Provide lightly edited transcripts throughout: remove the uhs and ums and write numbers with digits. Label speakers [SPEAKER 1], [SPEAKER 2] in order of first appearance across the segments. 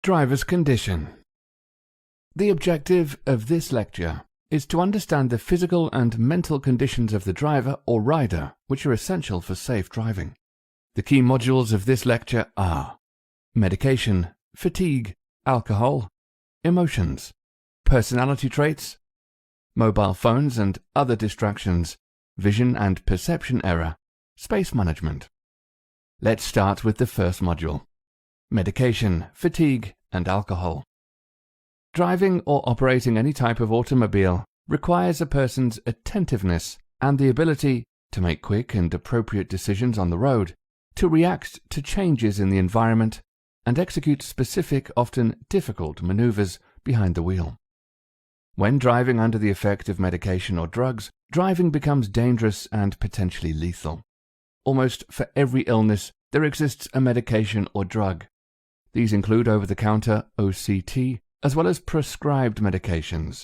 [SPEAKER 1] Driver's condition. The objective of this lecture is to understand the physical and mental conditions of the driver or rider which are essential for safe driving. The key modules of this lecture are medication, fatigue, alcohol, emotions, personality traits, mobile phones and other distractions, vision and perception error, space management. Let's start with the first module: medication, fatigue, and alcohol. Driving or operating any type of automobile requires a person's attentiveness and the ability to make quick and appropriate decisions on the road, to react to changes in the environment, and execute specific, often difficult maneuvers behind the wheel. When driving under the effect of medication or drugs, driving becomes dangerous and potentially lethal. Almost for every illness, there exists a medication or drug. These include over-the-counter OCT, as well as prescribed medications.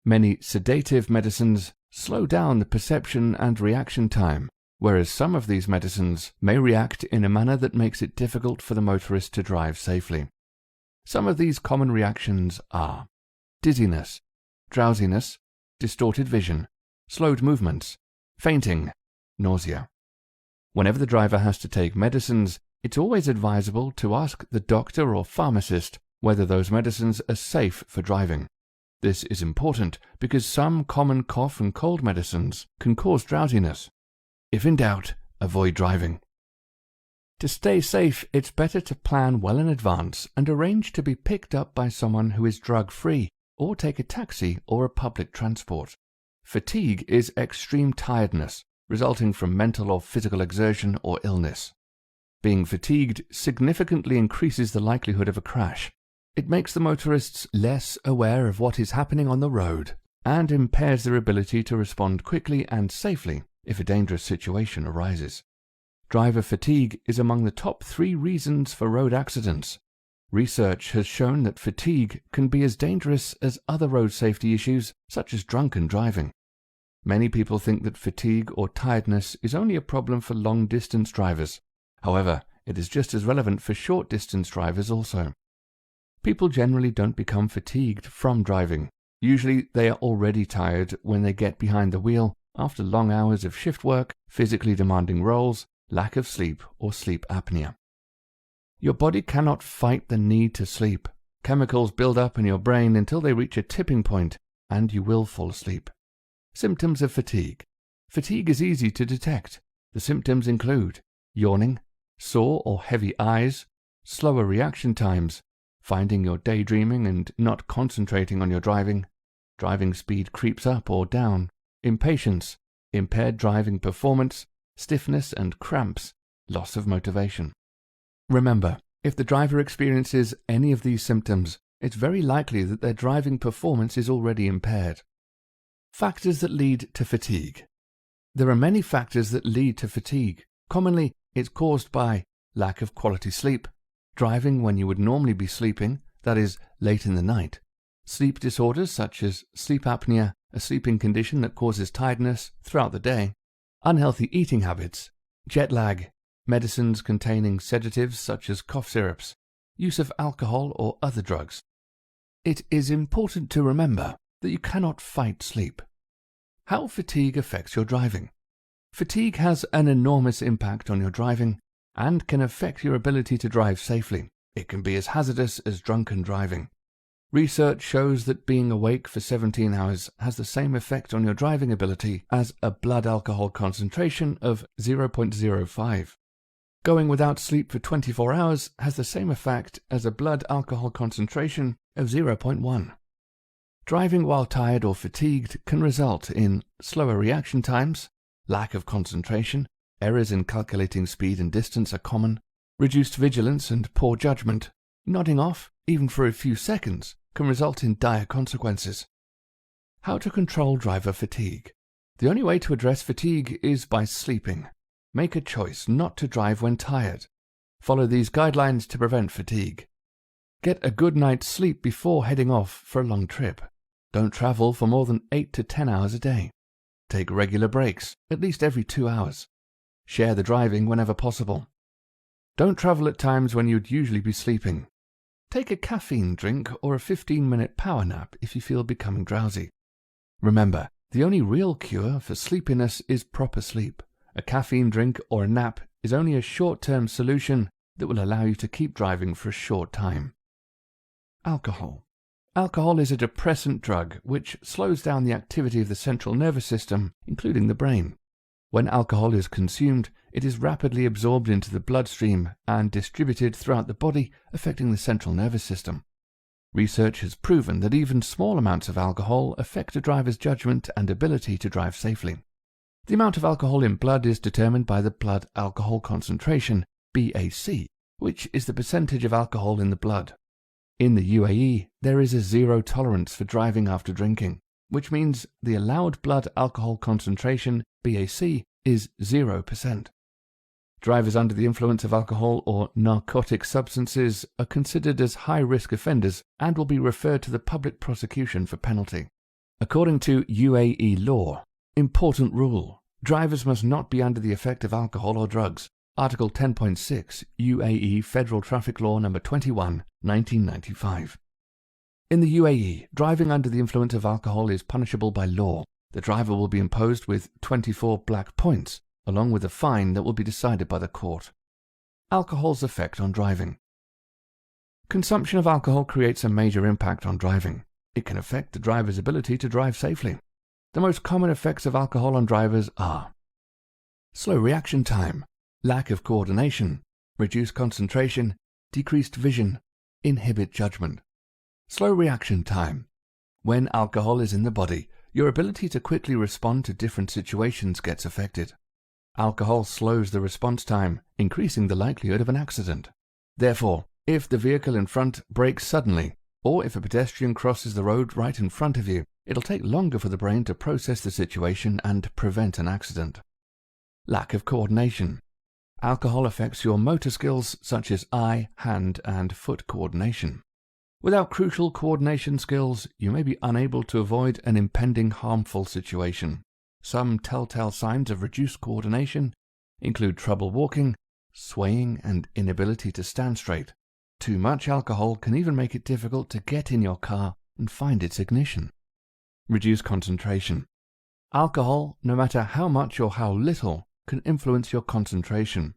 [SPEAKER 1] Many sedative medicines slow down the perception and reaction time, whereas some of these medicines may react in a manner that makes it difficult for the motorist to drive safely. Some of these common reactions are dizziness, drowsiness, distorted vision, slowed movements, fainting, nausea. Whenever the driver has to take medicines, it's always advisable to ask the doctor or pharmacist whether those medicines are safe for driving. This is important because some common cough and cold medicines can cause drowsiness. If in doubt, avoid driving. To stay safe, it's better to plan well in advance and arrange to be picked up by someone who is drug-free, or take a taxi or a public transport. Fatigue is extreme tiredness resulting from mental or physical exertion or illness. Being fatigued significantly increases the likelihood of a crash. It makes the motorists less aware of what is happening on the road and impairs their ability to respond quickly and safely if a dangerous situation arises. Driver fatigue is among the top 3 reasons for road accidents. Research has shown that fatigue can be as dangerous as other road safety issues such as drunken driving. Many people think that fatigue or tiredness is only a problem for long-distance drivers. However, it is just as relevant for short-distance drivers also. People generally don't become fatigued from driving. Usually they are already tired when they get behind the wheel after long hours of shift work, physically demanding roles, lack of sleep, or sleep apnea. Your body cannot fight the need to sleep. Chemicals build up in your brain until they reach a tipping point, and you will fall asleep. Symptoms of fatigue. Fatigue is easy to detect. The symptoms include yawning, sore or heavy eyes, slower reaction times, finding you're daydreaming and not concentrating on your driving, driving speed creeps up or down, impatience, impaired driving performance, stiffness and cramps, loss of motivation. Remember, if the driver experiences any of these symptoms, it's very likely that their driving performance is already impaired. Factors that lead to fatigue. There are many factors that lead to fatigue. Commonly, it's caused by lack of quality sleep, driving when you would normally be sleeping, that is, late in the night, sleep disorders such as sleep apnea, a sleeping condition that causes tiredness throughout the day, unhealthy eating habits, jet lag, medicines containing sedatives such as cough syrups, use of alcohol or other drugs. It is important to remember that you cannot fight sleep. How fatigue affects your driving. Fatigue has an enormous impact on your driving and can affect your ability to drive safely. It can be as hazardous as drunken driving. Research shows that being awake for 17 hours has the same effect on your driving ability as a blood alcohol concentration of 0.05. Going without sleep for 24 hours has the same effect as a blood alcohol concentration of 0.1. Driving while tired or fatigued can result in slower reaction times, lack of concentration, errors in calculating speed and distance are common, reduced vigilance and poor judgment. Nodding off, even for a few seconds, can result in dire consequences. How to control driver fatigue. The only way to address fatigue is by sleeping. Make a choice not to drive when tired. Follow these guidelines to prevent fatigue. Get a good night's sleep before heading off for a long trip. Don't travel for more than 8 to 10 hours a day. Take regular breaks, at least every 2 hours. Share the driving whenever possible. Don't travel at times when you'd usually be sleeping. Take a caffeine drink or a 15-minute power nap if you feel becoming drowsy. Remember, the only real cure for sleepiness is proper sleep. A caffeine drink or a nap is only a short-term solution that will allow you to keep driving for a short time. Alcohol. Alcohol is a depressant drug which slows down the activity of the central nervous system, including the brain. When alcohol is consumed, it is rapidly absorbed into the bloodstream and distributed throughout the body, affecting the central nervous system. Research has proven that even small amounts of alcohol affect a driver's judgment and ability to drive safely. The amount of alcohol in blood is determined by the blood alcohol concentration, BAC, which is the percentage of alcohol in the blood. In the UAE, there is a zero tolerance for driving after drinking, which means the allowed blood alcohol concentration, BAC, is 0%. Drivers under the influence of alcohol or narcotic substances are considered as high-risk offenders and will be referred to the public prosecution for penalty. According to UAE law, important rule: drivers must not be under the effect of alcohol or drugs. Article 10.6 UAE Federal Traffic Law No. 21, 1995. In the UAE, driving under the influence of alcohol is punishable by law. The driver will be imposed with 24 black points, along with a fine that will be decided by the court. Alcohol's effect on driving. Consumption of alcohol creates a major impact on driving. It can affect the driver's ability to drive safely. The most common effects of alcohol on drivers are slow reaction time, lack of coordination, reduced concentration, decreased vision, inhibit judgment. Slow reaction time. When alcohol is in the body, your ability to quickly respond to different situations gets affected. Alcohol slows the response time, increasing the likelihood of an accident. Therefore, if the vehicle in front brakes suddenly, or if a pedestrian crosses the road right in front of you, it'll take longer for the brain to process the situation and prevent an accident. Lack of coordination. Alcohol affects your motor skills such as eye, hand, and foot coordination. Without crucial coordination skills, you may be unable to avoid an impending harmful situation. Some telltale signs of reduced coordination include trouble walking, swaying, and inability to stand straight. Too much alcohol can even make it difficult to get in your car and find its ignition. Reduced concentration. Alcohol, no matter how much or how little, can influence your concentration.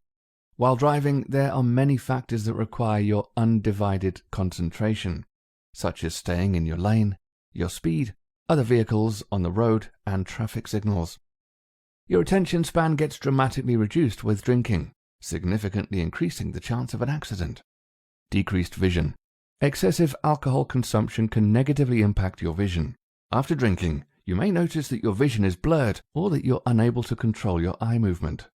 [SPEAKER 1] While driving, there are many factors that require your undivided concentration, such as staying in your lane, your speed, other vehicles on the road, and traffic signals. Your attention span gets dramatically reduced with drinking, significantly increasing the chance of an accident. Decreased vision. Excessive alcohol consumption can negatively impact your vision. After drinking, you may notice that your vision is blurred or that you're unable to control your eye movement.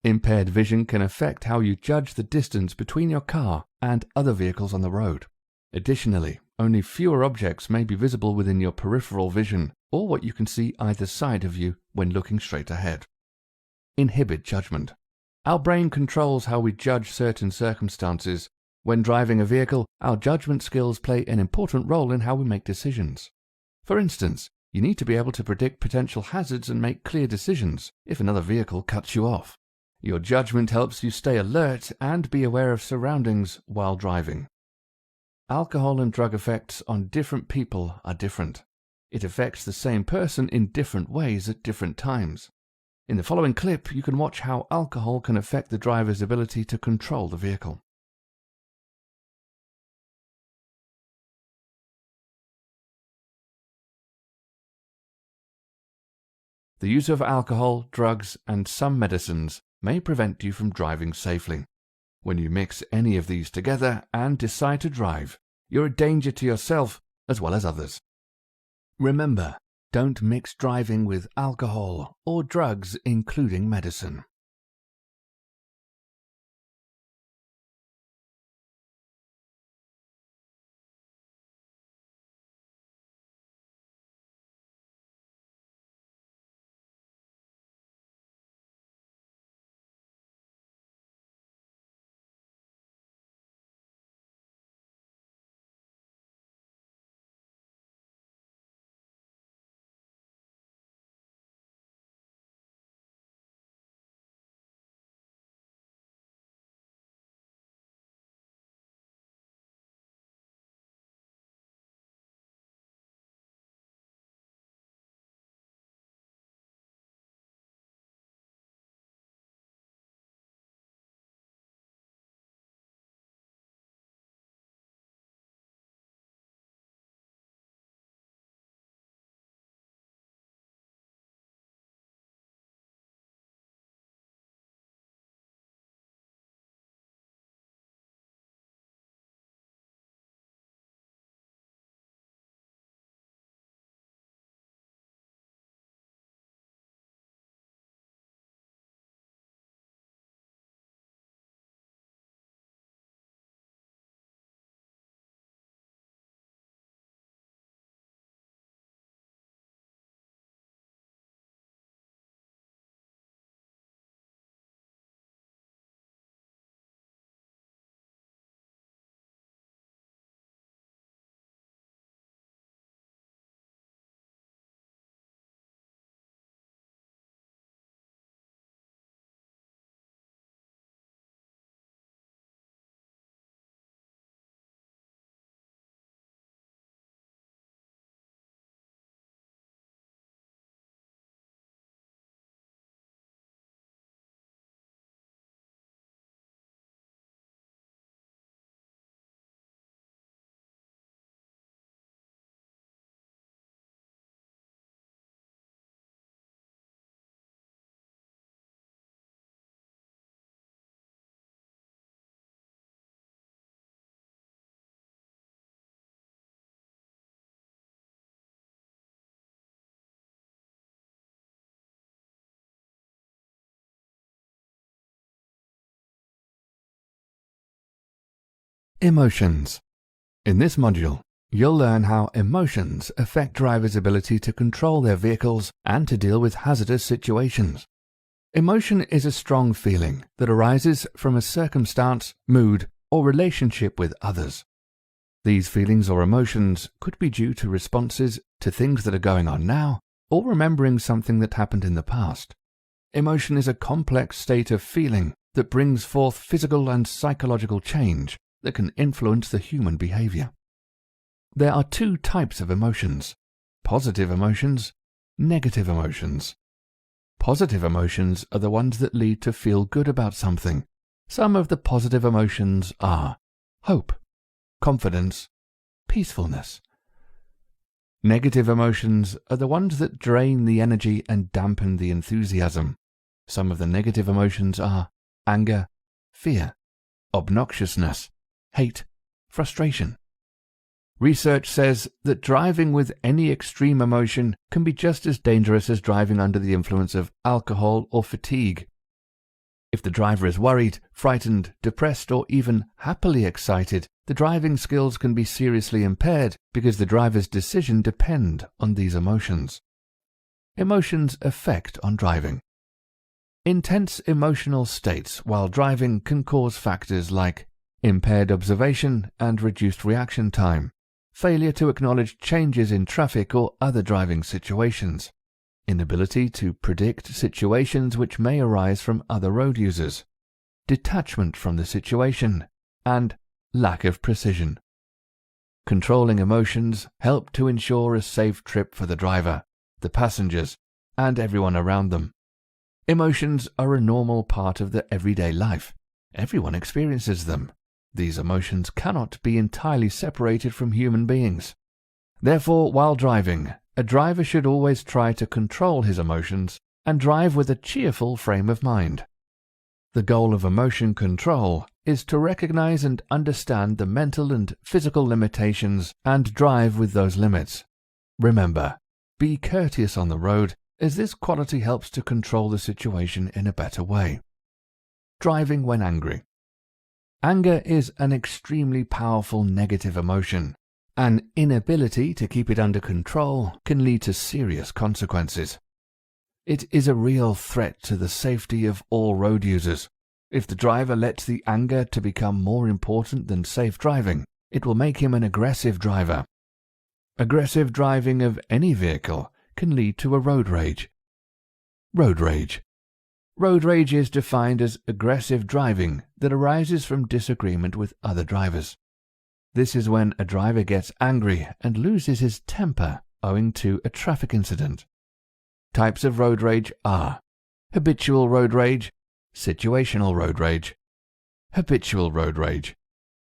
[SPEAKER 1] Impaired vision can affect how you judge the distance between your car and other vehicles on the road. Additionally, only fewer objects may be visible within your peripheral vision or what you can see either side of you when looking straight ahead. Inhibit judgment. Our brain controls how we judge certain circumstances. When driving a vehicle, our judgment skills play an important role in how we make decisions. For instance, you need to be able to predict potential hazards and make clear decisions if another vehicle cuts you off. Your judgment helps you stay alert and be aware of surroundings while driving. Alcohol and drug effects on different people are different. It affects the same person in different ways at different times. In the following clip, you can watch how alcohol can affect the driver's ability to control the vehicle. The use of alcohol, drugs, and some medicines may prevent you from driving safely. When you mix any of these together and decide to drive, you're a danger to yourself as well as others. Remember, don't mix driving with alcohol or drugs, including medicine. Emotions. In this module, you'll learn how emotions affect drivers' ability to control their vehicles and to deal with hazardous situations. Emotion is a strong feeling that arises from a circumstance, mood, or relationship with others. These feelings or emotions could be due to responses to things that are going on now, or remembering something that happened in the past. Emotion is a complex state of feeling that brings forth physical and psychological change that can influence the human behavior. There are two types of emotions: positive emotions, negative emotions. Positive emotions are the ones that lead to feel good about something. Some of the positive emotions are hope, confidence, peacefulness. Negative emotions are the ones that drain the energy and dampen the enthusiasm. Some of the negative emotions are anger, fear, obnoxiousness, hate, frustration. Research says that driving with any extreme emotion can be just as dangerous as driving under the influence of alcohol or fatigue. If the driver is worried, frightened, depressed, or even happily excited, the driving skills can be seriously impaired because the driver's decision depends on these emotions. Emotions' effect on driving. Intense emotional states while driving can cause factors like impaired observation and reduced reaction time, failure to acknowledge changes in traffic or other driving situations, inability to predict situations which may arise from other road users, detachment from the situation, and lack of precision. Controlling emotions help to ensure a safe trip for the driver, the passengers, and everyone around them. Emotions are a normal part of the everyday life. Everyone experiences them. These emotions cannot be entirely separated from human beings. Therefore, while driving, a driver should always try to control his emotions and drive with a cheerful frame of mind. The goal of emotion control is to recognize and understand the mental and physical limitations and drive with those limits. Remember, be courteous on the road, as this quality helps to control the situation in a better way. Driving when angry. Anger is an extremely powerful negative emotion. An inability to keep it under control can lead to serious consequences. It is a real threat to the safety of all road users. If the driver lets the anger to become more important than safe driving, it will make him an aggressive driver. Aggressive driving of any vehicle can lead to a road rage. Road rage. Road rage is defined as aggressive driving that arises from disagreement with other drivers. This is when a driver gets angry and loses his temper owing to a traffic incident. Types of road rage are habitual road rage, situational road rage. Habitual road rage.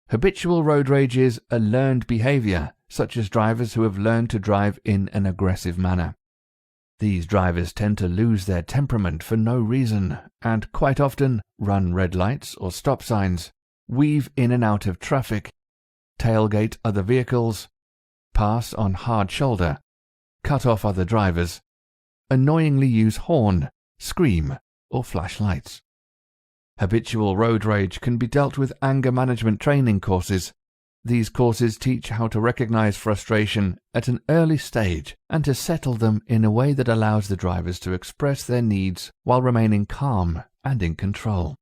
[SPEAKER 1] Habitual road rage is a learned behavior, such as drivers who have learned to drive in an aggressive manner. These drivers tend to lose their temperament for no reason and quite often run red lights or stop signs, weave in and out of traffic, tailgate other vehicles, pass on hard shoulder, cut off other drivers, annoyingly use horn, scream, or flash lights. Habitual road rage can be dealt with anger management training courses. These courses teach how to recognize frustration at an early stage and to settle them in a way that allows the drivers to express their needs while remaining calm and in control.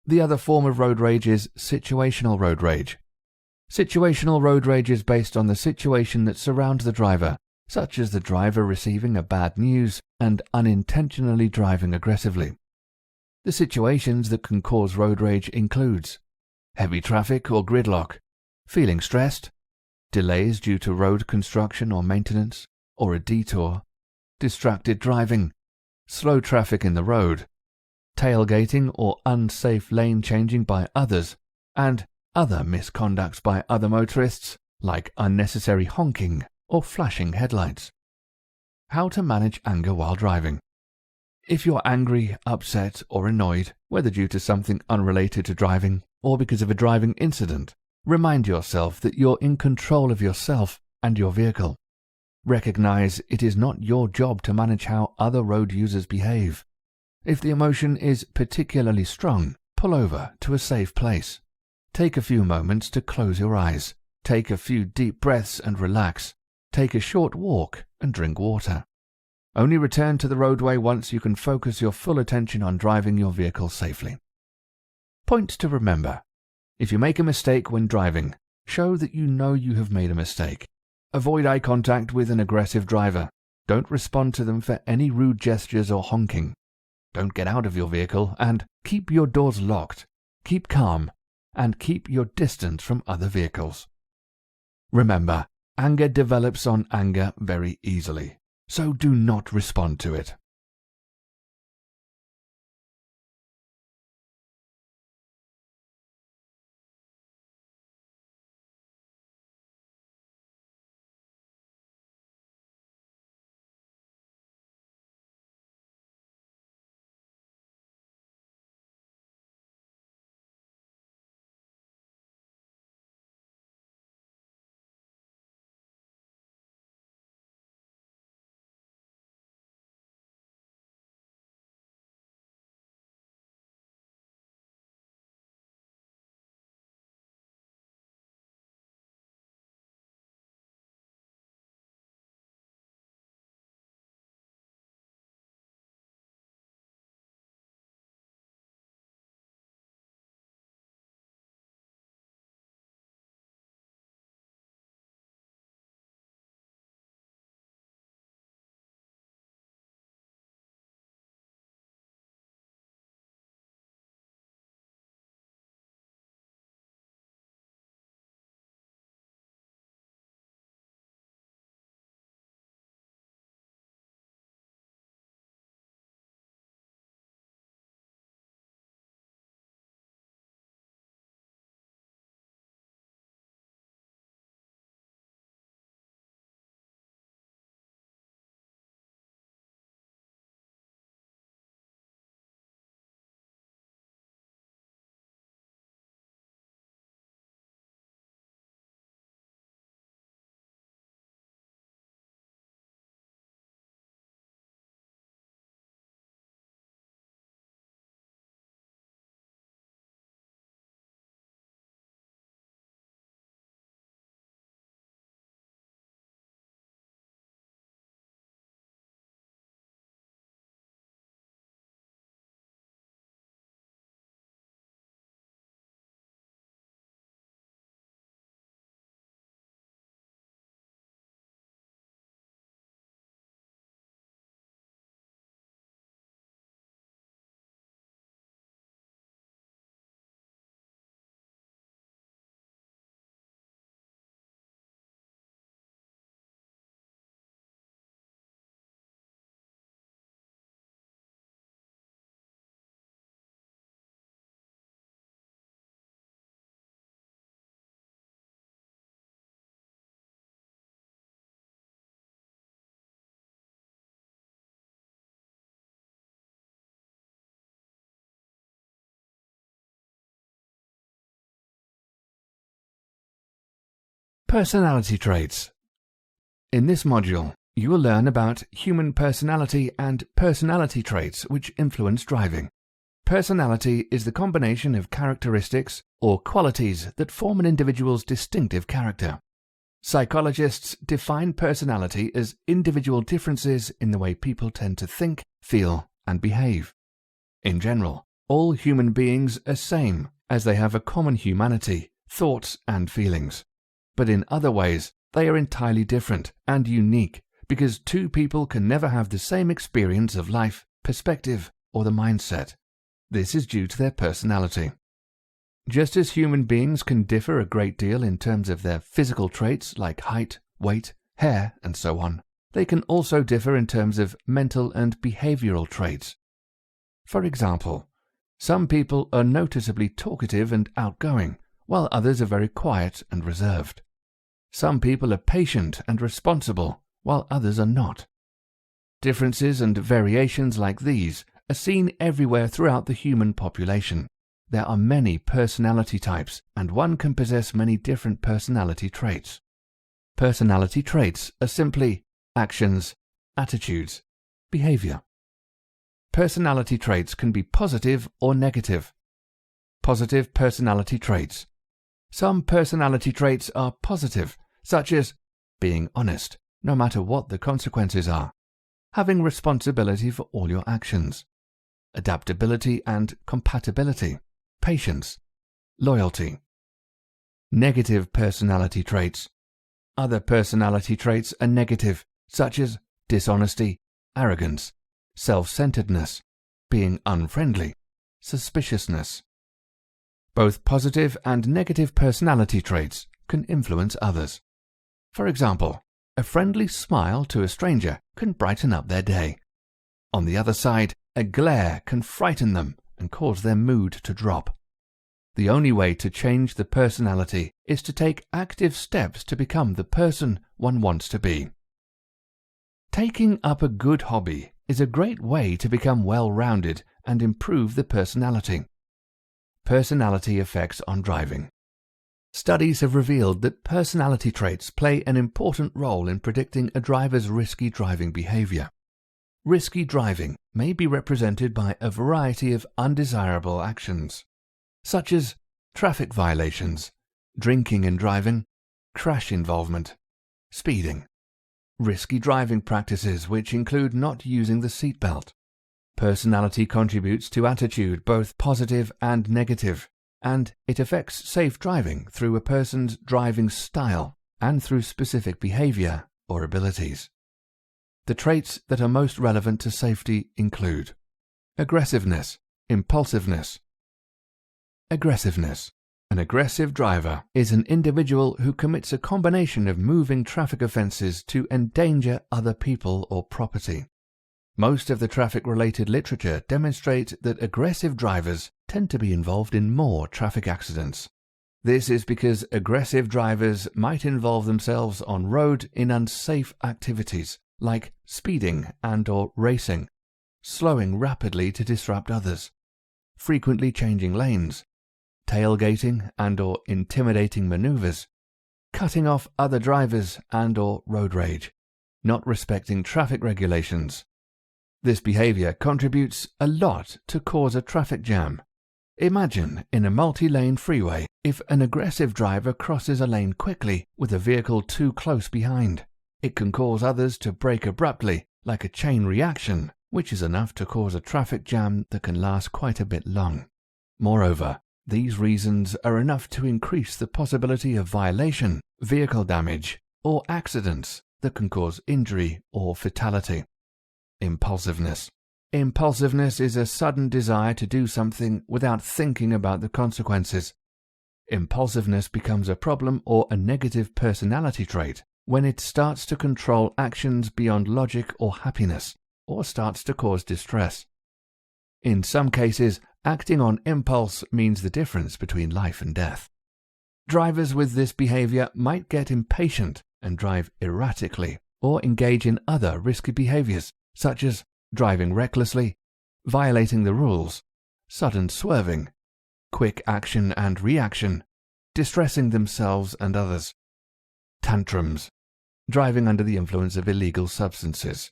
[SPEAKER 1] The other form of road rage is situational road rage. Situational road rage is based on the situation that surrounds the driver, such as the driver receiving a bad news and unintentionally driving aggressively. The situations that can cause road rage includes heavy traffic or gridlock, feeling stressed, delays due to road construction or maintenance, or a detour, distracted driving, slow traffic in the road, tailgating or unsafe lane changing by others, and other misconducts by other motorists, like unnecessary honking or flashing headlights. How to manage anger while driving. If you're angry, upset, or annoyed, whether due to something unrelated to driving or because of a driving incident, remind yourself that you're in control of yourself and your vehicle. Recognize it is not your job to manage how other road users behave. If the emotion is particularly strong, pull over to a safe place. Take a few moments to close your eyes. Take a few deep breaths and relax. Take a short walk and drink water. Only return to the roadway once you can focus your full attention on driving your vehicle safely. Points to remember. If you make a mistake when driving, show that you know you have made a mistake. Avoid eye contact with an aggressive driver. Don't respond to them for any rude gestures or honking. Don't get out of your vehicle, and keep your doors locked. Keep calm and keep your distance from other vehicles. Remember, anger develops on anger very easily, so do not respond to it. Personality traits. In this module, you will learn about human personality and personality traits which influence driving. Personality is the combination of characteristics or qualities that form an individual's distinctive character. Psychologists define personality as individual differences in the way people tend to think, feel, and behave. In general, all human beings are same, as they have a common humanity, thoughts, and feelings. But in other ways, they are entirely different and unique, because two people can never have the same experience of life, perspective, or the mindset. This is due to their personality. Just as human beings can differ a great deal in terms of their physical traits like height, weight, hair, and so on, they can also differ in terms of mental and behavioral traits. For example, some people are noticeably talkative and outgoing, while others are very quiet and reserved. Some people are patient and responsible, while others are not. Differences and variations like these are seen everywhere throughout the human population. There are many personality types, and one can possess many different personality traits. Personality traits are simply actions, attitudes, behavior. Personality traits can be positive or negative. Positive personality traits Some personality traits are positive, such as being honest, no matter what the consequences are, having responsibility for all your actions, adaptability and compatibility, patience, loyalty. Negative personality traits. Other personality traits are negative, such as dishonesty, arrogance, self-centeredness, being unfriendly, suspiciousness. Both positive and negative personality traits can influence others. For example, a friendly smile to a stranger can brighten up their day. On the other side, a glare can frighten them and cause their mood to drop. The only way to change the personality is to take active steps to become the person one wants to be. Taking up a good hobby is a great way to become well-rounded and improve the personality. Personality effects on driving. Studies have revealed that personality traits play an important role in predicting a driver's risky driving behavior. Risky driving may be represented by a variety of undesirable actions, such as traffic violations, drinking and driving, crash involvement, speeding. Risky driving practices which include not using the seatbelt. Personality contributes to attitude, both positive and negative, and it affects safe driving through a person's driving style and through specific behavior or abilities. The traits that are most relevant to safety include aggressiveness, impulsiveness. Aggressiveness. An aggressive driver is an individual who commits a combination of moving traffic offences to endanger other people or property. Most of the traffic-related literature demonstrates that aggressive drivers tend to be involved in more traffic accidents. This is because aggressive drivers might involve themselves on road in unsafe activities like speeding and/or racing, slowing rapidly to disrupt others, frequently changing lanes, tailgating and/or intimidating maneuvers, cutting off other drivers and/or road rage, not respecting traffic regulations. This behavior contributes a lot to cause a traffic jam. Imagine in a multi-lane freeway if an aggressive driver crosses a lane quickly with a vehicle too close behind. It can cause others to brake abruptly, like a chain reaction, which is enough to cause a traffic jam that can last quite a bit long. Moreover, these reasons are enough to increase the possibility of violation, vehicle damage, or accidents that can cause injury or fatality. Impulsiveness. Impulsiveness is a sudden desire to do something without thinking about the consequences. Impulsiveness becomes a problem or a negative personality trait when it starts to control actions beyond logic or happiness, or starts to cause distress. In some cases, acting on impulse means the difference between life and death. Drivers with this behavior might get impatient and drive erratically, or engage in other risky behaviors, such as driving recklessly, violating the rules, sudden swerving, quick action and reaction, distressing themselves and others. Tantrums. Driving under the influence of illegal substances.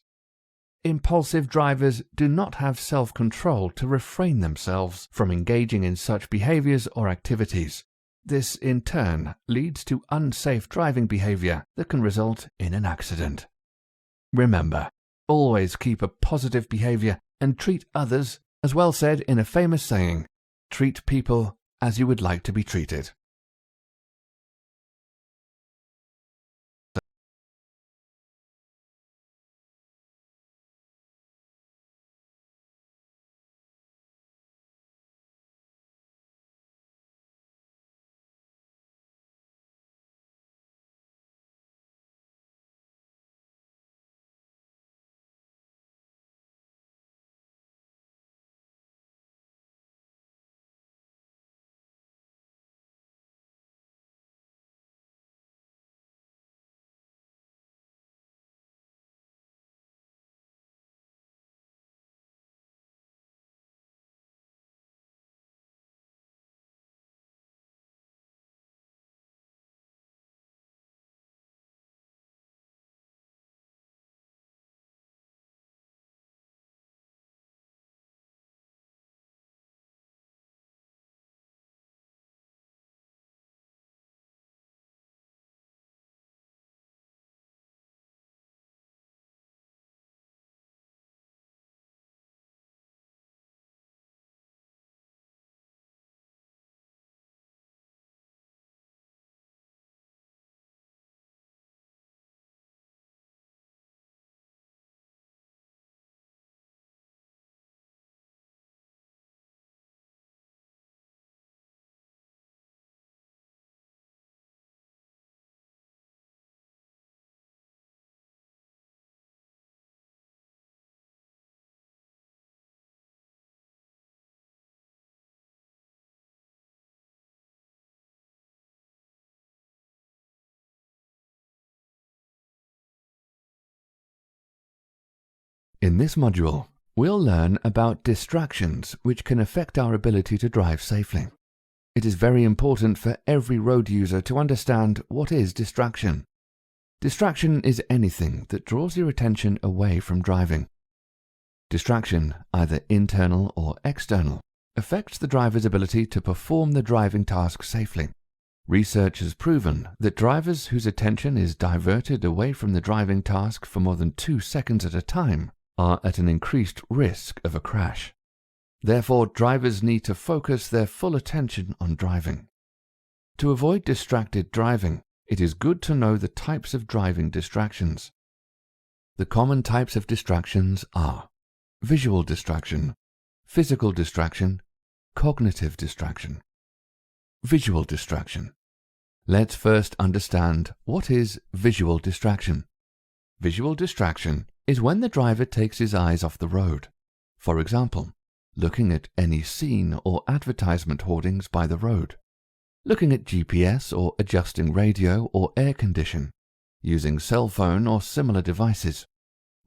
[SPEAKER 1] Impulsive drivers do not have self-control to refrain themselves from engaging in such behaviors or activities. This, in turn, leads to unsafe driving behavior that can result in an accident. Remember, always keep a positive behavior and treat others, as well said in a famous saying, treat people as you would like to be treated. In this module, we'll learn about distractions which can affect our ability to drive safely. It is very important for every road user to understand what is distraction. Distraction is anything that draws your attention away from driving. Distraction, either internal or external, affects the driver's ability to perform the driving task safely. Research has proven that drivers whose attention is diverted away from the driving task for more than 2 seconds at a time are at an increased risk of a crash. Therefore, drivers need to focus their full attention on driving. To avoid distracted driving, it is good to know the types of driving distractions. The common types of distractions are visual distraction, physical distraction, cognitive distraction. Visual distraction. Let's first understand what is visual distraction. Visual distraction is when the driver takes his eyes off the road. For example, looking at any scene or advertisement hoardings by the road, looking at GPS or adjusting radio or air condition, using cell phone or similar devices,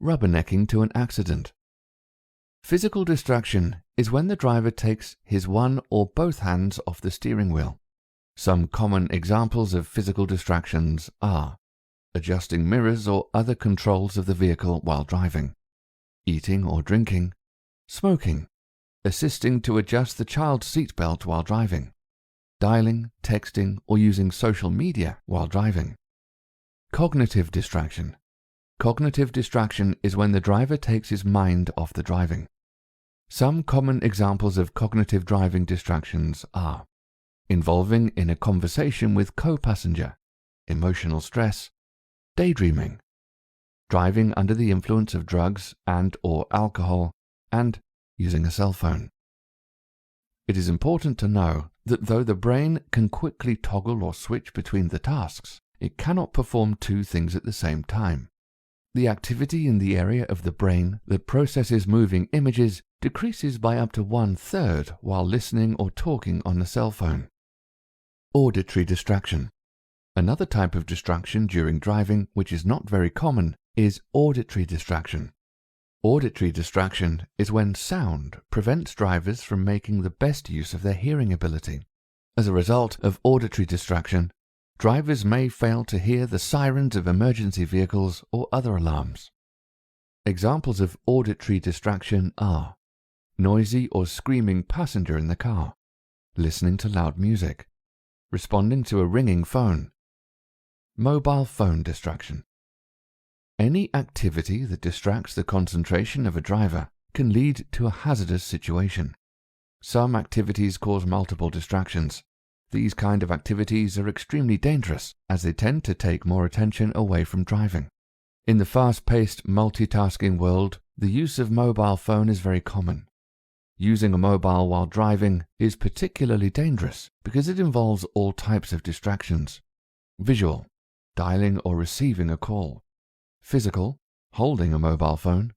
[SPEAKER 1] rubbernecking to an accident. Physical distraction is when the driver takes his one or both hands off the steering wheel. Some common examples of physical distractions are adjusting mirrors or other controls of the vehicle while driving, eating or drinking, smoking, assisting to adjust the child's seatbelt while driving, dialing, texting, or using social media while driving. Cognitive distraction. Cognitive distraction is when the driver takes his mind off the driving. Some common examples of cognitive driving distractions are involving in a conversation with co-passenger, emotional stress, daydreaming, driving under the influence of drugs and/or alcohol, and using a cell phone. It is important to know that though the brain can quickly toggle or switch between the tasks, it cannot perform 2 things at the same time. The activity in the area of the brain that processes moving images decreases by up to 1/3 while listening or talking on the cell phone. Auditory distraction. Another type of distraction during driving, which is not very common, is auditory distraction. Auditory distraction is when sound prevents drivers from making the best use of their hearing ability. As a result of auditory distraction, drivers may fail to hear the sirens of emergency vehicles or other alarms. Examples of auditory distraction are noisy or screaming passenger in the car, listening to loud music, responding to a ringing phone, mobile phone distraction. Any activity that distracts the concentration of a driver can lead to a hazardous situation. Some activities cause multiple distractions. These kind of activities are extremely dangerous as they tend to take more attention away from driving. In the fast-paced multitasking world, the use of mobile phone is very common. Using a mobile while driving is particularly dangerous because it involves all types of distractions. Visual, dialing or receiving a call. Physical, holding a mobile phone.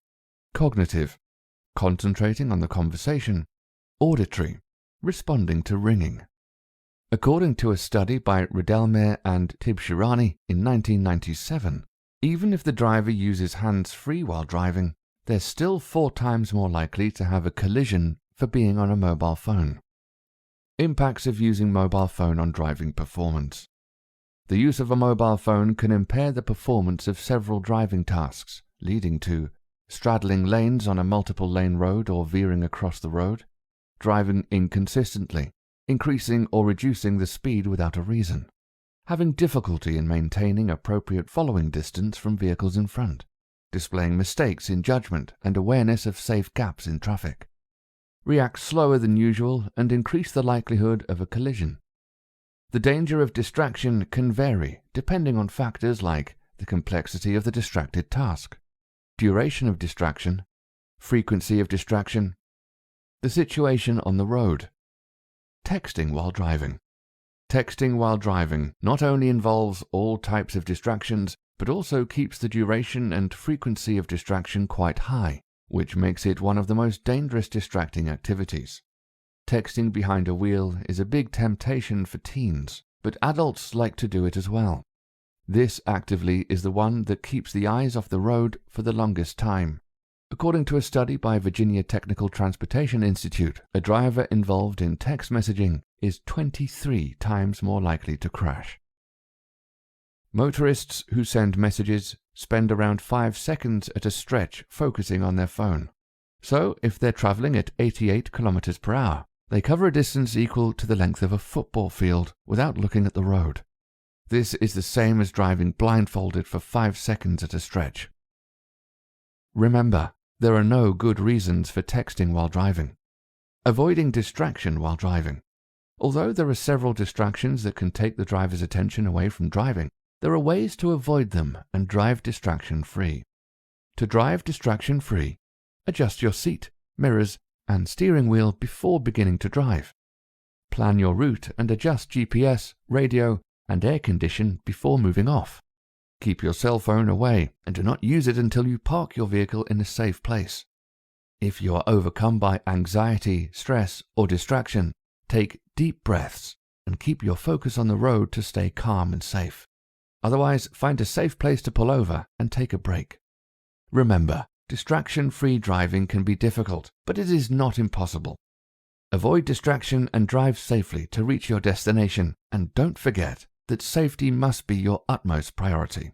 [SPEAKER 1] Cognitive, concentrating on the conversation. Auditory, responding to ringing. According to a study by Ridelmer and Tibshirani in 1997, even if the driver uses hands-free while driving, they're still 4 times more likely to have a collision for being on a mobile phone. Impacts of using mobile phone on driving performance. The use of a mobile phone can impair the performance of several driving tasks, leading to straddling lanes on a multiple-lane road or veering across the road, driving inconsistently, increasing or reducing the speed without a reason, having difficulty in maintaining appropriate following distance from vehicles in front, displaying mistakes in judgment and awareness of safe gaps in traffic, react slower than usual and increase the likelihood of a collision. The danger of distraction can vary depending on factors like the complexity of the distracted task, duration of distraction, frequency of distraction, the situation on the road. Texting while driving. Texting while driving not only involves all types of distractions, but also keeps the duration and frequency of distraction quite high, which makes it one of the most dangerous distracting activities. Texting behind a wheel is a big temptation for teens, but adults like to do it as well. This actively is the one that keeps the eyes off the road for the longest time. According to a study by Virginia Technical Transportation Institute, a driver involved in text messaging is 23 times more likely to crash. Motorists who send messages spend around 5 seconds at a stretch focusing on their phone. So, if they're traveling at 88 kilometers per hour, they cover a distance equal to the length of a football field without looking at the road. This is the same as driving blindfolded for 5 seconds at a stretch. Remember, there are no good reasons for texting while driving. Avoiding distraction while driving. Although there are several distractions that can take the driver's attention away from driving, there are ways to avoid them and drive distraction-free. To drive distraction-free, adjust your seat, mirrors, and steering wheel before beginning to drive. Plan your route and adjust GPS, radio, and air condition before moving off. Keep your cell phone away and do not use it until you park your vehicle in a safe place. If you are overcome by anxiety, stress, or distraction, take deep breaths and keep your focus on the road to stay calm and safe. Otherwise, find a safe place to pull over and take a break. Remember, distraction-free driving can be difficult, but it is not impossible. Avoid distraction and drive safely to reach your destination, and don't forget that safety must be your utmost priority.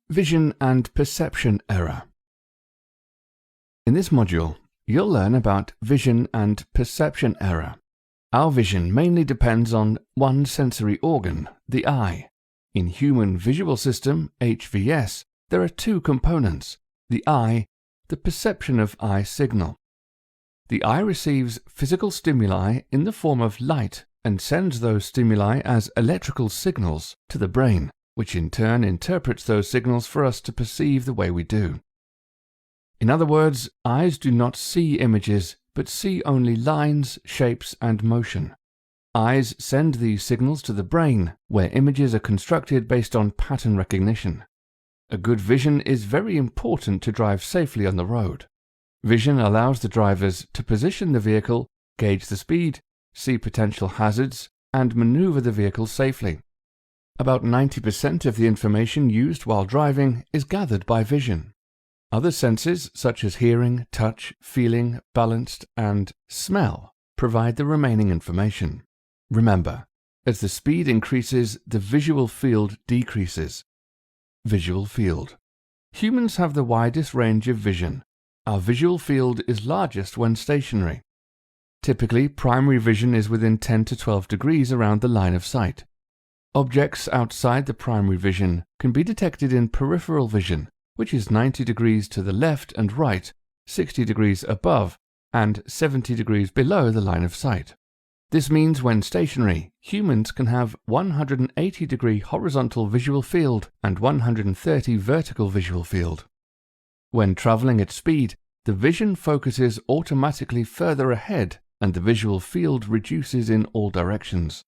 [SPEAKER 1] Vision and perception error. In this module, you'll learn about vision and perception error. Our vision mainly depends on one sensory organ, the eye. In Human Visual System, HVS, there are two components, the eye, the perception of eye signal. The eye receives physical stimuli in the form of light and sends those stimuli as electrical signals to the brain, which in turn interprets those signals for us to perceive the way we do. In other words, eyes do not see images, but see only lines, shapes, and motion. Eyes send these signals to the brain, where images are constructed based on pattern recognition. A good vision is very important to drive safely on the road. Vision allows the drivers to position the vehicle gauge the speed, see potential hazards, and maneuver the vehicle safely. About 90% of the information used while driving is gathered by vision. Other senses, such as hearing, touch, feeling, balance, and smell, provide the remaining information. Remember, as the speed increases, the visual field decreases. Visual field. Humans have the widest range of vision. Our visual field is largest when stationary. Typically, primary vision is within 10 to 12 degrees around the line of sight. Objects outside the primary vision can be detected in peripheral vision, which is 90 degrees to the left and right, 60 degrees above, and 70 degrees below the line of sight. This means when stationary, humans can have 180-degree horizontal visual field and 130 vertical visual field. When traveling at speed, the vision focuses automatically further ahead and the visual field reduces in all directions.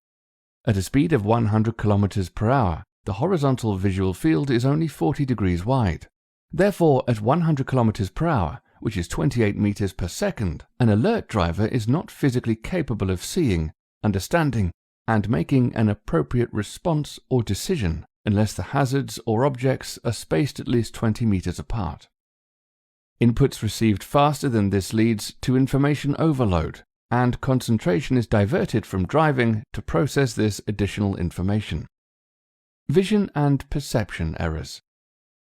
[SPEAKER 1] At a speed of 100 km per hour, the horizontal visual field is only 40 degrees wide. Therefore, at 100 km per hour, which is 28 meters per second, an alert driver is not physically capable of seeing, understanding, and making an appropriate response or decision unless the hazards or objects are spaced at least 20 meters apart. Inputs received faster than this leads to information overload, and concentration is diverted from driving to process this additional information. Vision and perception errors.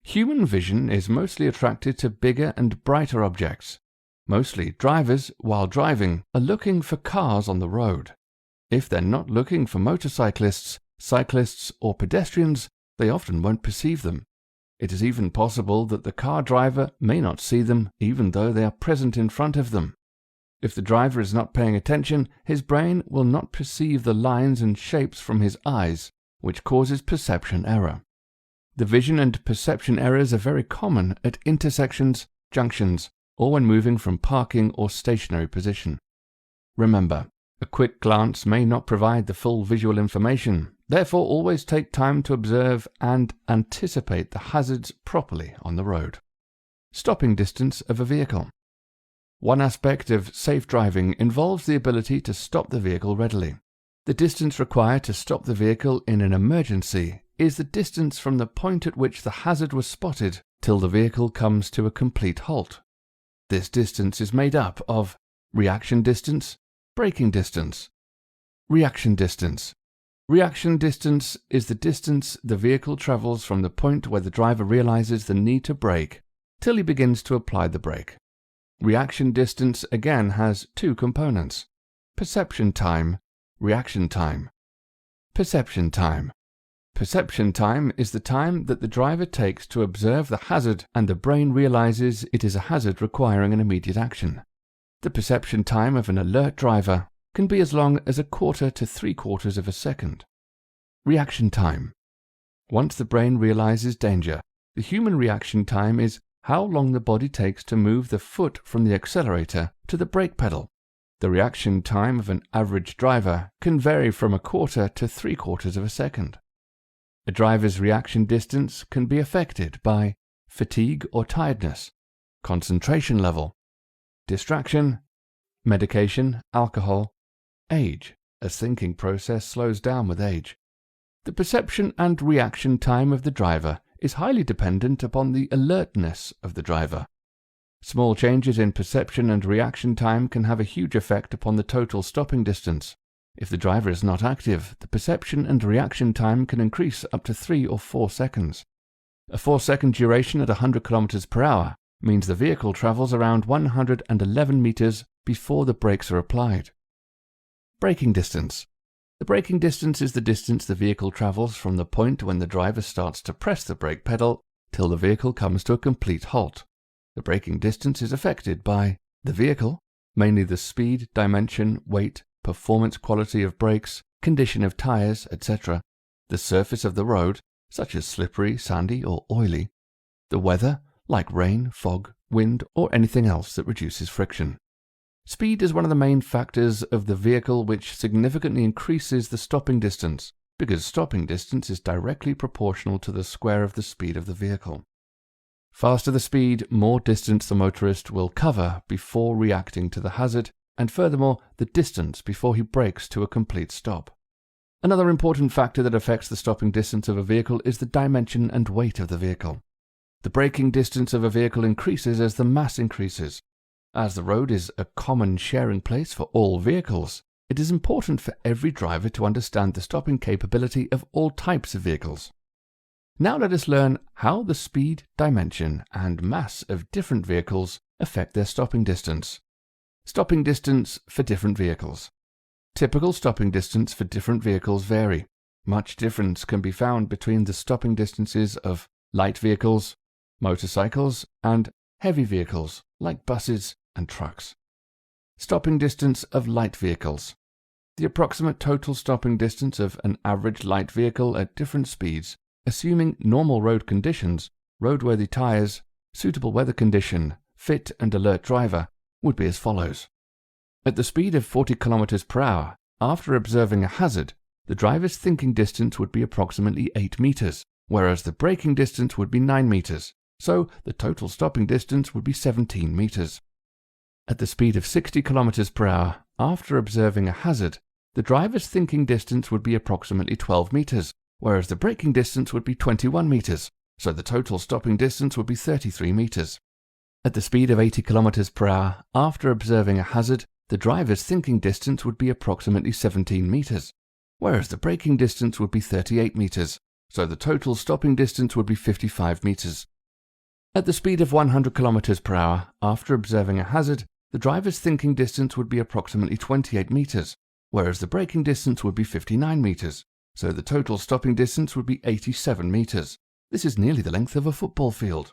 [SPEAKER 1] Human vision is mostly attracted to bigger and brighter objects. Mostly, drivers, while driving, are looking for cars on the road. If they're not looking for motorcyclists, cyclists, or pedestrians, they often won't perceive them. It is even possible that the car driver may not see them even though they are present in front of them. If the driver is not paying attention, his brain will not perceive the lines and shapes from his eyes, which causes perception error. The vision and perception errors are very common at intersections, junctions, or when moving from parking or stationary position. Remember, a quick glance may not provide the full visual information, therefore always take time to observe and anticipate the hazards properly on the road. Stopping distance of a vehicle. One aspect of safe driving involves the ability to stop the vehicle readily. The distance required to stop the vehicle in an emergency is the distance from the point at which the hazard was spotted till the vehicle comes to a complete halt. This distance is made up of reaction distance, braking distance. Reaction distance. Reaction distance is the distance the vehicle travels from the point where the driver realizes the need to brake till he begins to apply the brake. Reaction distance again has two components: perception time, reaction time. Perception time. Perception time is the time that the driver takes to observe the hazard and the brain realizes it is a hazard requiring an immediate action. The perception time of an alert driver can be as long as 1/4 to 3/4 of a second. Reaction time. Once the brain realizes danger, the human reaction time is how long the body takes to move the foot from the accelerator to the brake pedal. The reaction time of an average driver can vary from 1/4 to 3/4 of a second. A driver's reaction distance can be affected by fatigue or tiredness, concentration level, distraction, medication, alcohol, age, as thinking process slows down with age. The perception and reaction time of the driver is highly dependent upon the alertness of the driver. Small changes in perception and reaction time can have a huge effect upon the total stopping distance. If the driver is not active, the perception and reaction time can increase up to 3 or 4 seconds. A 4-second duration at 100 km per hour means the vehicle travels around 111 meters before the brakes are applied. Braking distance. The braking distance is the distance the vehicle travels from the point when the driver starts to press the brake pedal till the vehicle comes to a complete halt. The braking distance is affected by the vehicle, mainly the speed, dimension, weight, performance quality of brakes, condition of tires, etc., the surface of the road, such as slippery, sandy, or oily, the weather, like rain, fog, wind, or anything else that reduces friction. Speed is one of the main factors of the vehicle which significantly increases the stopping distance, because stopping distance is directly proportional to the square of the speed of the vehicle. Faster the speed, more distance the motorist will cover before reacting to the hazard, and furthermore the distance before he brakes to a complete stop. Another important factor that affects the stopping distance of a vehicle is the dimension and weight of the vehicle. The braking distance of a vehicle increases as the mass increases. As the road is a common sharing place for all vehicles, it is important for every driver to understand the stopping capability of all types of vehicles. Now let us learn how the speed, dimension, and mass of different vehicles affect their stopping distance. Stopping distance for different vehicles. Typical stopping distance for different vehicles vary. Much difference can be found between the stopping distances of light vehicles, motorcycles, and heavy vehicles like buses and trucks. Stopping distance of light vehicles. The approximate total stopping distance of an average light vehicle at different speeds, assuming normal road conditions, roadworthy tires, suitable weather condition, fit and alert driver, would be as follows. At the speed of 40 km per hour, after observing a hazard, the driver's thinking distance would be approximately 8 meters, whereas the braking distance would be 9 meters, so the total stopping distance would be 17 meters. At the speed of 60 km per hour, after observing a hazard, the driver's thinking distance would be approximately 12 meters, whereas the braking distance would be 21 meters, so the total stopping distance would be 33 meters. At the speed of 80 km per hour, after observing a hazard, the driver's thinking distance would be approximately 17 meters, whereas the braking distance would be 38 meters, so the total stopping distance would be 55 meters. At the speed of 100 km per hour, after observing a hazard, the driver's thinking distance would be approximately 28 meters, whereas the braking distance would be 59 meters, so the total stopping distance would be 87 meters. This is nearly the length of a football field.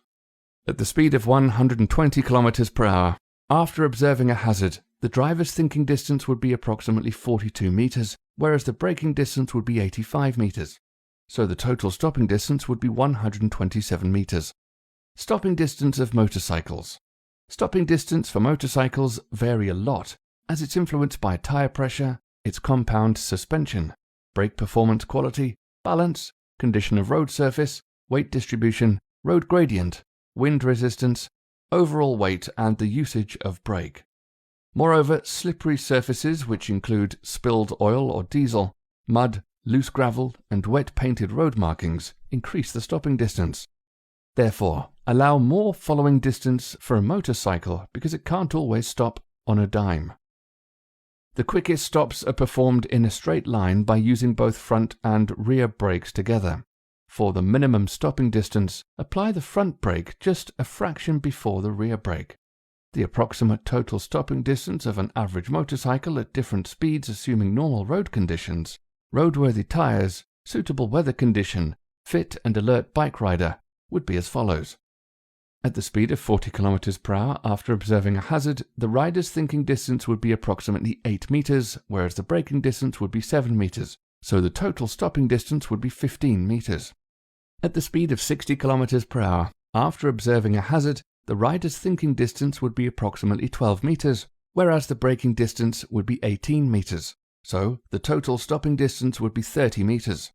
[SPEAKER 1] At the speed of 120 km per hour, after observing a hazard, the driver's thinking distance would be approximately 42 meters, whereas the braking distance would be 85 meters, so the total stopping distance would be 127 meters. Stopping distance of motorcycles. Stopping distance for motorcycles vary a lot, as it's influenced by tire pressure, its compound suspension, brake performance quality, balance, condition of road surface, weight distribution, road gradient, wind resistance, overall weight, and the usage of brake. Moreover, slippery surfaces, which include spilled oil or diesel, mud, loose gravel, and wet painted road markings, increase the stopping distance. Therefore, allow more following distance for a motorcycle because it can't always stop on a dime. The quickest stops are performed in a straight line by using both front and rear brakes together. For the minimum stopping distance, apply the front brake just a fraction before the rear brake. The approximate total stopping distance of an average motorcycle at different speeds assuming normal road conditions, roadworthy tires, suitable weather condition, fit and alert bike rider would be as follows. At the speed of 40 km per hour after observing a hazard, the rider's thinking distance would be approximately 8 meters, whereas the braking distance would be 7 meters, so the total stopping distance would be 15 meters. At the speed of 60 km per hour after observing a hazard, the rider's thinking distance would be approximately 12 meters, whereas the braking distance would be 18 meters, so the total stopping distance would be 30 meters.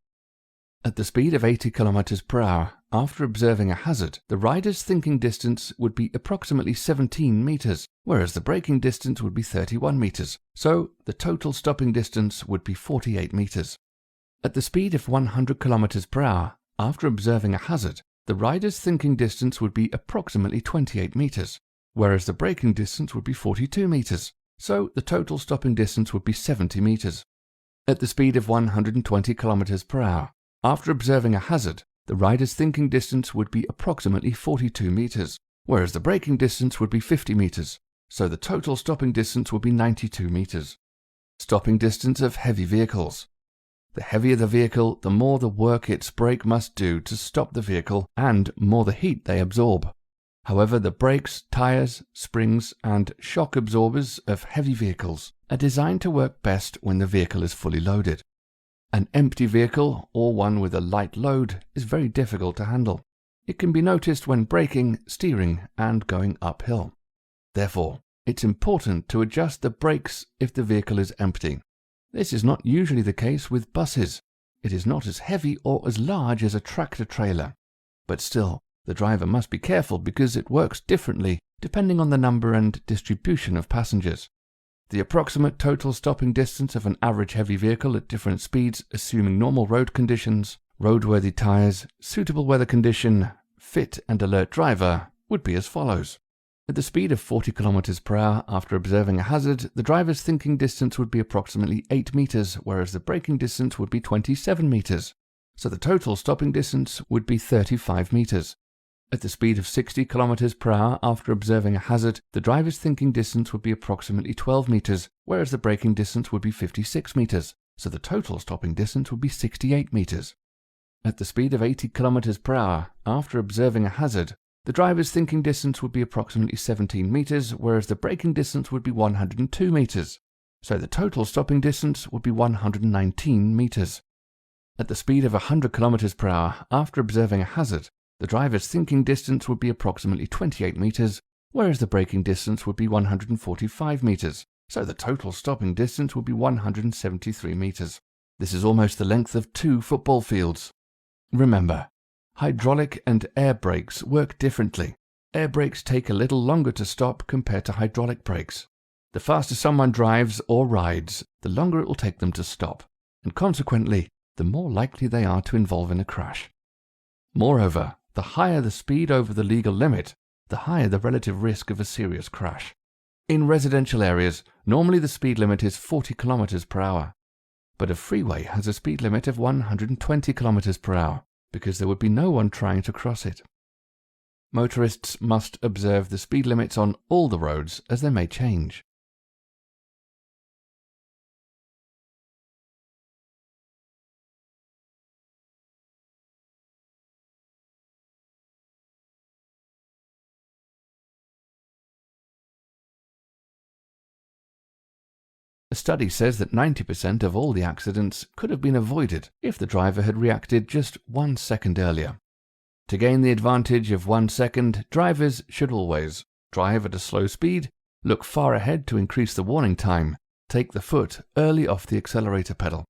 [SPEAKER 1] At the speed of 80 km per hour, after observing a hazard, the rider's thinking distance would be approximately 17 meters, whereas the braking distance would be 31 meters, so the total stopping distance would be 48 meters. At the speed of 100 km per hour, after observing a hazard, the rider's thinking distance would be approximately 28 meters, whereas the braking distance would be 42 meters, so the total stopping distance would be 70 meters. At the speed of 120 km per hour, after observing a hazard, the rider's thinking distance would be approximately 42 meters, whereas the braking distance would be 50 meters, so the total stopping distance would be 92 meters. Stopping distance of heavy vehicles. The heavier the vehicle, the more the work its brake must do to stop the vehicle and more the heat they absorb. However, the brakes, tires, springs, and shock absorbers of heavy vehicles are designed to work best when the vehicle is fully loaded. An empty vehicle, or one with a light load, is very difficult to handle. It can be noticed when braking, steering, and going uphill. Therefore, it's important to adjust the brakes if the vehicle is empty. This is not usually the case with buses. It is not as heavy or as large as a tractor-trailer. But still, the driver must be careful because it works differently depending on the number and distribution of passengers. The approximate total stopping distance of an average heavy vehicle at different speeds, assuming normal road conditions, roadworthy tyres, suitable weather condition, fit and alert driver, would be as follows. At the speed of 40 km per hour after observing a hazard, the driver's thinking distance would be approximately 8 meters, whereas the braking distance would be 27 meters. So the total stopping distance would be 35 meters. At the speed of 60 km per hour after observing a hazard, the driver's thinking distance would be approximately 12 meters, whereas the braking distance would be 56 meters. So the total stopping distance would be 68 meters. At the speed of 80 km per hour after observing a hazard, the driver's thinking distance would be approximately 17 meters, whereas the braking distance would be 102 meters. So the total stopping distance would be 119 meters. At the speed of 100 km per hour after observing a hazard, the driver's thinking distance would be approximately 28 meters, whereas the braking distance would be 145 meters. So the total stopping distance would be 173 meters. This is almost the length of 2 football fields. Remember, hydraulic and air brakes work differently. Air brakes take a little longer to stop compared to hydraulic brakes. The faster someone drives or rides, the longer it will take them to stop, and consequently, the more likely they are to involve in a crash. Moreover, the higher the speed over the legal limit, the higher the relative risk of a serious crash. In residential areas, normally the speed limit is 40 km per hour, but a freeway has a speed limit of 120 km per hour, because there would be no one trying to cross it. Motorists must observe the speed limits on all the roads as they may change. A study says that 90% of all the accidents could have been avoided if the driver had reacted just 1 second earlier. To gain the advantage of 1 second, drivers should always drive at a slow speed, look far ahead to increase the warning time, take the foot early off the accelerator pedal,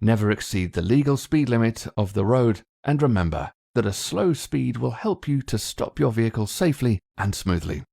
[SPEAKER 1] never exceed the legal speed limit of the road, and remember that a slow speed will help you to stop your vehicle safely and smoothly.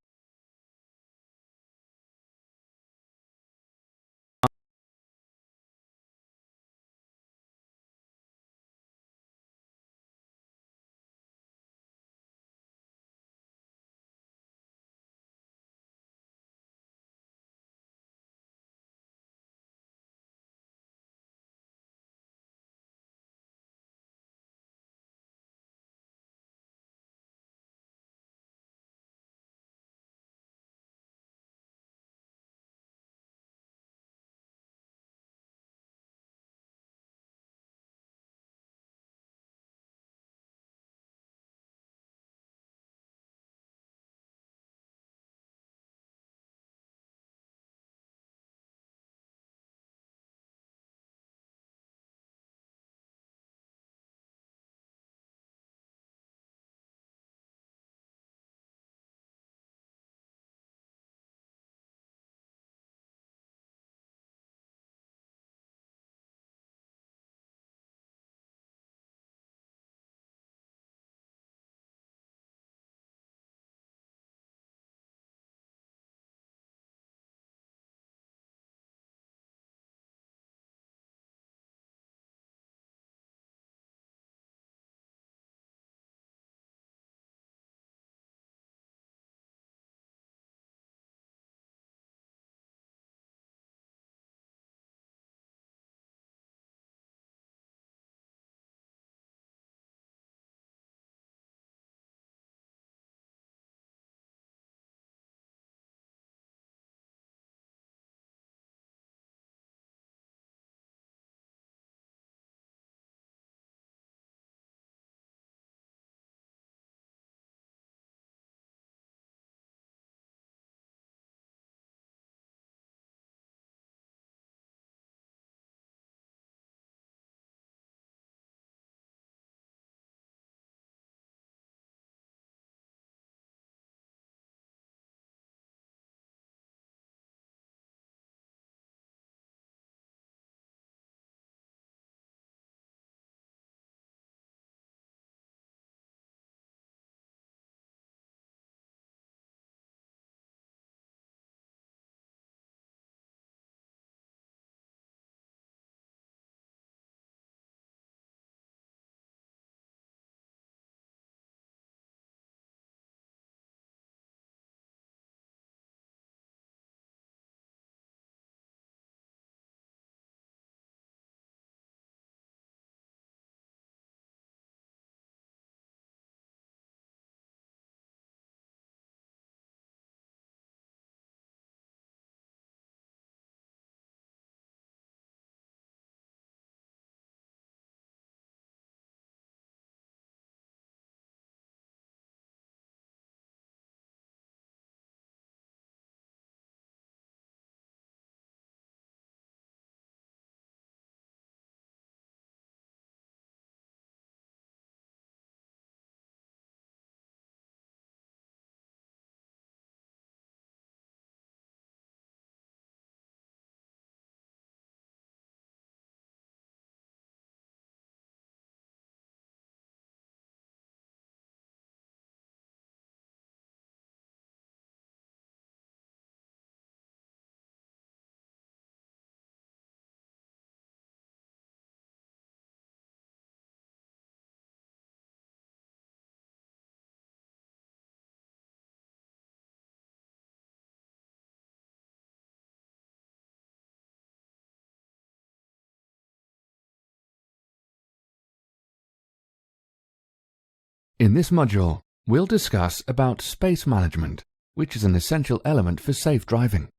[SPEAKER 1] In this module, we'll discuss about space management, which is an essential element for safe driving.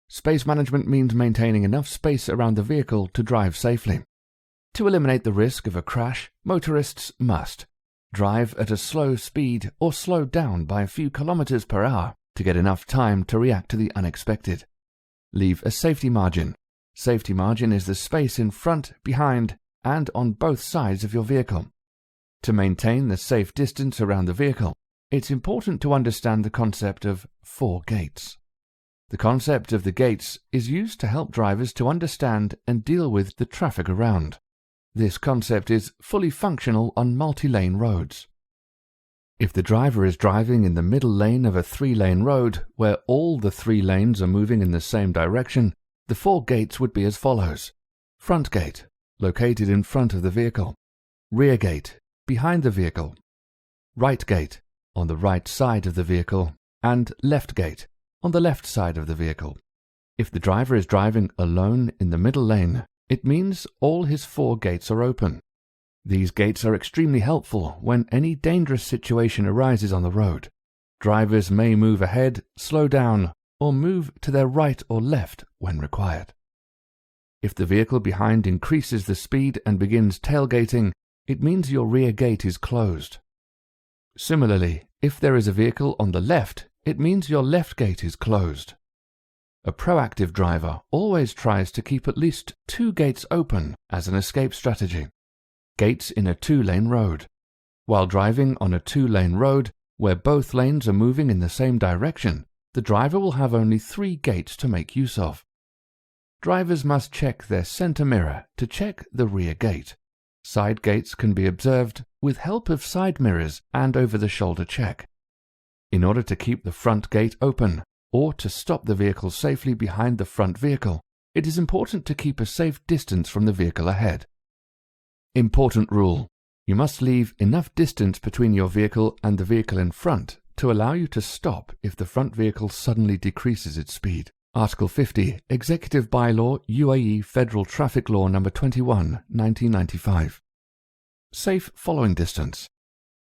[SPEAKER 1] Space management means maintaining enough space around the vehicle to drive safely. To eliminate the risk of a crash, motorists must drive at a slow speed or slow down by a few kilometers per hour to get enough time to react to the unexpected. Leave a safety margin. Safety margin is the space in front, behind, and on both sides of your vehicle. To maintain the safe distance around the vehicle, it's important to understand the concept of 4 gates. The concept of the gates is used to help drivers to understand and deal with the traffic around. This concept is fully functional on multi-lane roads. If the driver is driving in the middle lane of a 3-lane road where all the 3 lanes are moving in the same direction, the 4 gates would be as follows. Front gate, located in front of the vehicle. Rear gate, behind the vehicle. Right gate, on the right side of the vehicle. And left gate, on the left side of the vehicle. If the driver is driving alone in the middle lane, it means all his 4 gates are open. These gates are extremely helpful when any dangerous situation arises on the road. Drivers may move ahead, slow down, or move to their right or left when required. If the vehicle behind increases the speed and begins tailgating, it means your rear gate is closed. Similarly, if there is a vehicle on the left, it means your left gate is closed. A proactive driver always tries to keep at least 2 gates open as an escape strategy. Gates in a 2-lane road. While driving on a 2-lane road, where both lanes are moving in the same direction, the driver will have only 3 gates to make use of. Drivers must check their center mirror to check the rear gate. Side gates can be observed with help of side mirrors and over-the-shoulder check. In order to keep the front gate open, or to stop the vehicle safely behind the front vehicle, it is important to keep a safe distance from the vehicle ahead. Important rule: you must leave enough distance between your vehicle and the vehicle in front to allow you to stop if the front vehicle suddenly decreases its speed. Article 50, Executive Bylaw UAE Federal Traffic Law No. 21, 1995. Safe following distance.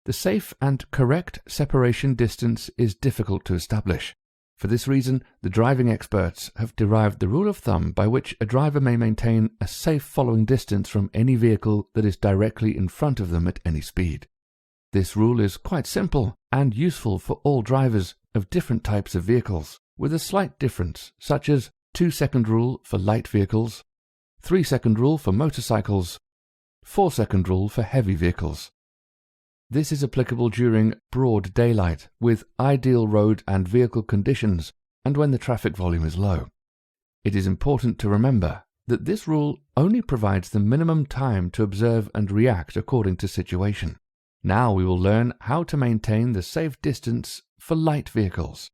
[SPEAKER 1] The safe and correct separation distance is difficult to establish. For this reason, the driving experts have derived the rule of thumb by which a driver may maintain a safe following distance from any vehicle that is directly in front of them at any speed. This rule is quite simple and useful for all drivers of different types of vehicles, with a slight difference, such as 2-second rule for light vehicles, 3-second rule for motorcycles, 4-second rule for heavy vehicles. This is applicable during broad daylight, with ideal road and vehicle conditions, and when the traffic volume is low. It is important to remember that this rule only provides the minimum time to observe and react according to situation. Now we will learn how to maintain the safe distance for light vehicles.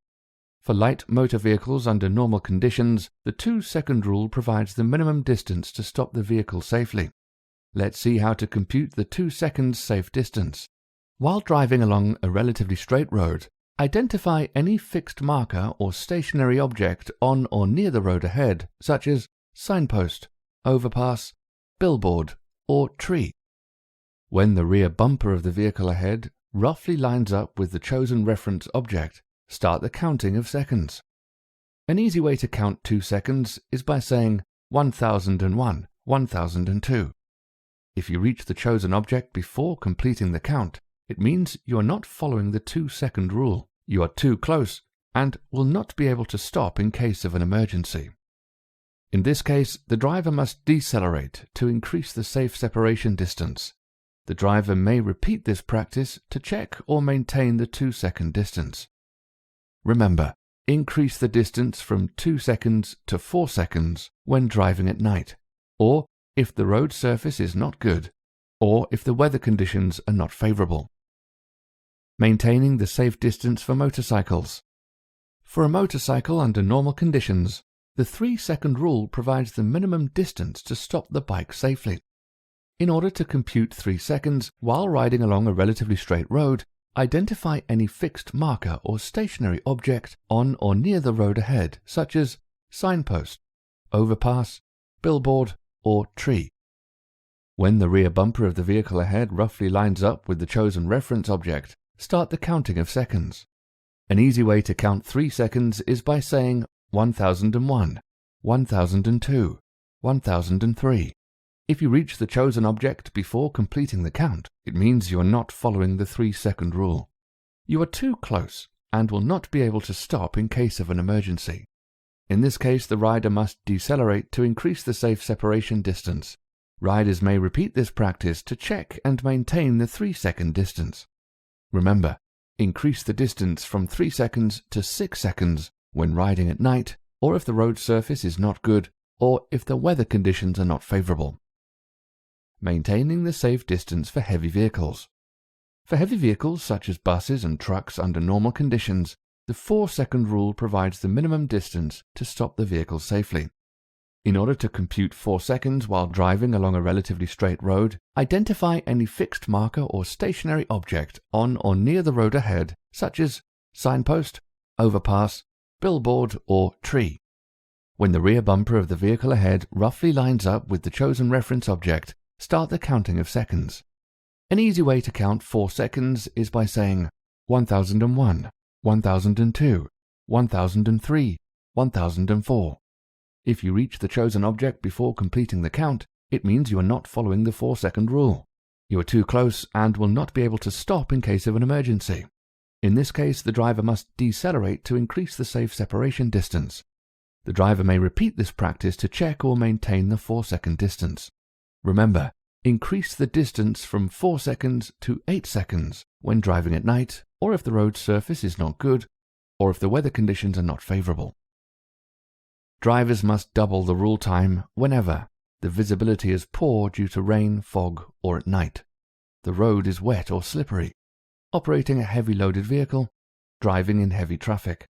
[SPEAKER 1] For light motor vehicles under normal conditions, the 2-second rule provides the minimum distance to stop the vehicle safely. Let's see how to compute the 2 seconds safe distance. While driving along a relatively straight road, identify any fixed marker or stationary object on or near the road ahead, such as signpost, overpass, billboard, or tree. When the rear bumper of the vehicle ahead roughly lines up with the chosen reference object, start the counting of seconds. An easy way to count 2 seconds is by saying 1001, 1002. If you reach the chosen object before completing the count, it means you are not following the 2-second rule. You are too close and will not be able to stop in case of an emergency. In this case, the driver must decelerate to increase the safe separation distance. The driver may repeat this practice to check or maintain the 2-second distance. Remember, increase the distance from 2 seconds to 4 seconds when driving at night, or if the road surface is not good, or if the weather conditions are not favorable. Maintaining the safe distance for motorcycles. For a motorcycle under normal conditions, the 3-second rule provides the minimum distance to stop the bike safely. In order to compute 3 seconds while riding along a relatively straight road, identify any fixed marker or stationary object on or near the road ahead, such as signpost, overpass, billboard, or tree. When the rear bumper of the vehicle ahead roughly lines up with the chosen reference object, start the counting of seconds. An easy way to count 3 seconds is by saying 1001, 1002, 1003. If you reach the chosen object before completing the count, it means you are not following the 3-second rule. You are too close and will not be able to stop in case of an emergency. In this case, the rider must decelerate to increase the safe separation distance. Riders may repeat this practice to check and maintain the 3-second distance. Remember, increase the distance from 3 seconds to 6 seconds when riding at night, or if the road surface is not good, or if the weather conditions are not favorable. Maintaining the safe distance for heavy vehicles. For heavy vehicles such as buses and trucks under normal conditions, the 4-second rule provides the minimum distance to stop the vehicle safely. In order to compute 4 seconds while driving along a relatively straight road, identify any fixed marker or stationary object on or near the road ahead, such as signpost, overpass, billboard, or tree. When the rear bumper of the vehicle ahead roughly lines up with the chosen reference object, start the counting of seconds. An easy way to count 4 seconds is by saying 1001, 1002, 1003, 1004. If you reach the chosen object before completing the count, it means you are not following the 4-second rule. You are too close and will not be able to stop in case of an emergency. In this case, the driver must decelerate to increase the safe separation distance. The driver may repeat this practice to check or maintain the 4-second distance. Remember, increase the distance from 4 seconds to 8 seconds when driving at night, or if the road surface is not good, or if the weather conditions are not favorable. Drivers must double the rule time whenever the visibility is poor due to rain, fog, or at night, the road is wet or slippery, operating a heavy loaded vehicle, driving in heavy traffic.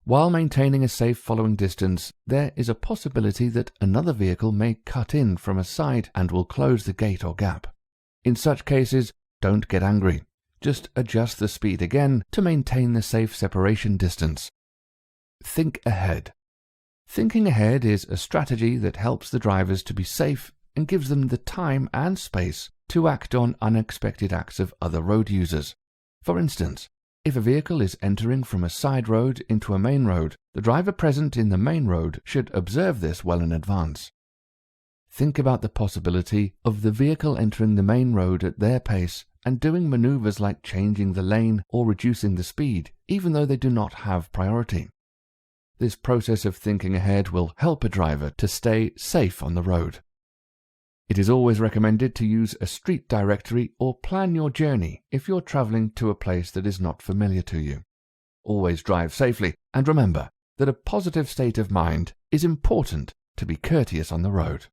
[SPEAKER 1] While maintaining a safe following distance, there is a possibility that another vehicle may cut in from a side and will close the gate or gap. In such cases, don't get angry. Just adjust the speed again to maintain the safe separation distance. Think ahead. Thinking ahead is a strategy that helps the drivers to be safe and gives them the time and space to act on unexpected acts of other road users. For instance, if a vehicle is entering from a side road into a main road, the driver present in the main road should observe this well in advance. Think about the possibility of the vehicle entering the main road at their pace and doing maneuvers like changing the lane or reducing the speed, even though they do not have priority. This process of thinking ahead will help a driver to stay safe on the road. It is always recommended to use a street directory or plan your journey if you're traveling to a place that is not familiar to you. Always drive safely, and remember that a positive state of mind is important to be courteous on the road.